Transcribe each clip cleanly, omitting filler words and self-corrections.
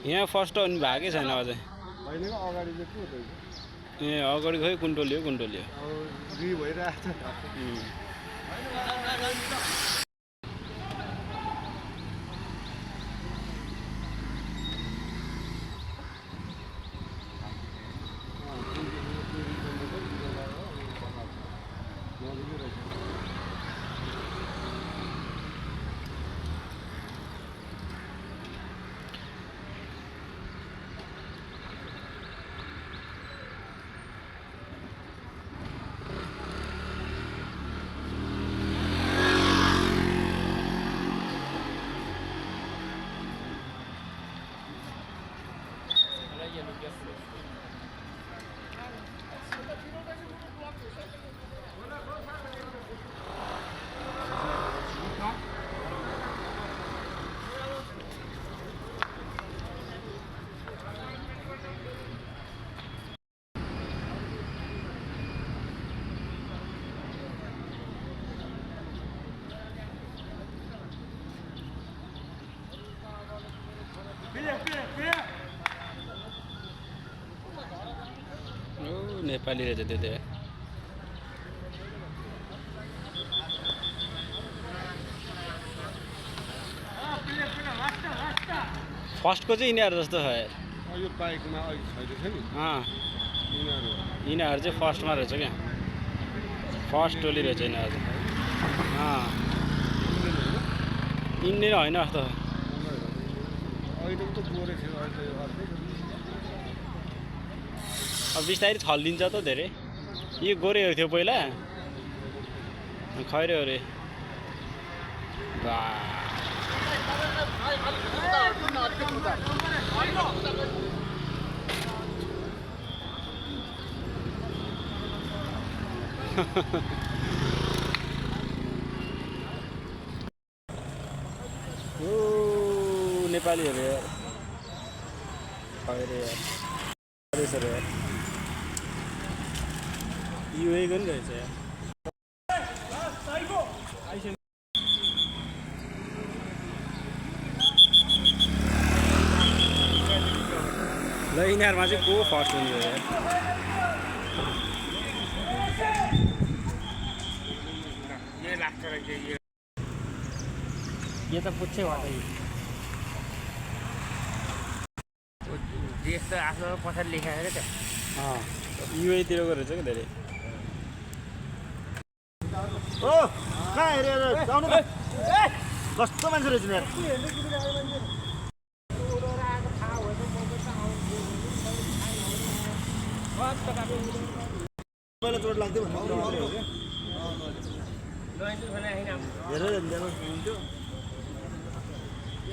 यहाँ फर्स्ट हुनु भएकै छैन अझै। ए अगाडि खै कुन्टोली हो कुन्टोली हो। नेपाली रहेछ त्यो त्यो। फर्स्टको चाहिँ यिनीहरू जस्तो छ यो बाइकमा अघि छैन नि यिनीहरू चाहिँ फर्स्टमा रहेछ क्या। फर्स्ट टोली रहेछ यिनीहरू। इन्डियन होइन जस्तो। अब बिस्तारै छल्दिन्छ त धेरै। यो गोरेहरू थियो पहिला खैरे अरे नेपालीहरू यार खैरे यार युएको नि रहेछ यार। ल यिनीहरूमा चाहिँ को फर्स्ट हुने यार। ये तो पूछे वाला ही देश त आफ्नो पछाडि लेखाएर त युएतिरको रहेछ क्या धेरै। ओ कहाँ हेरेर जाउनु त कस्तो मान्छे रहेछ यार। पहिला चोट लाग्थ्यो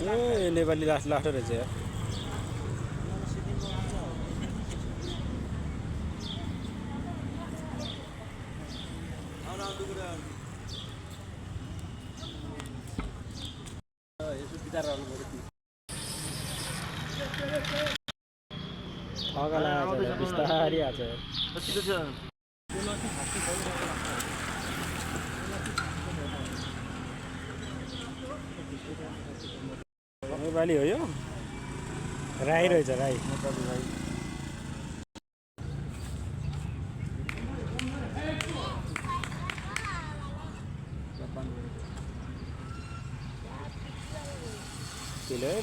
ए नेपाली लास्ट रहेछ यार। बिस्तारै आएको छ। नेपाली हो यो राई रहेछ राई।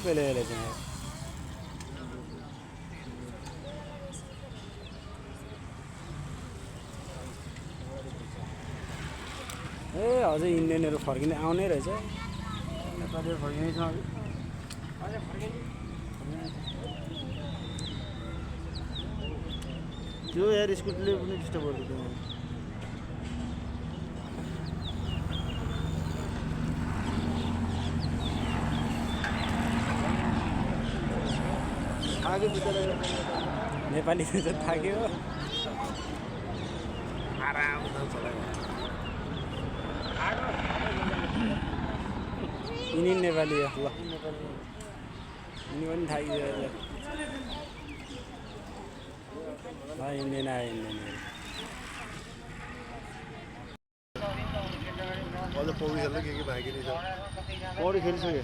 पहले ए अझै इन्डियनहरू फर्किने आउने रहेछ। नेपालीहरू फर्किने छ त्यो यार स्कुटीले पनि डिस्टर्ब गर्दैन। नेपाली थाक्यो आराम यिनी नेपाली हो ल यिनी पनि थाकियो ल इन्डियन आयो इन्डियन अझ पौडी खेल्दा के भागिने छ पौडी खेलिसक्यो।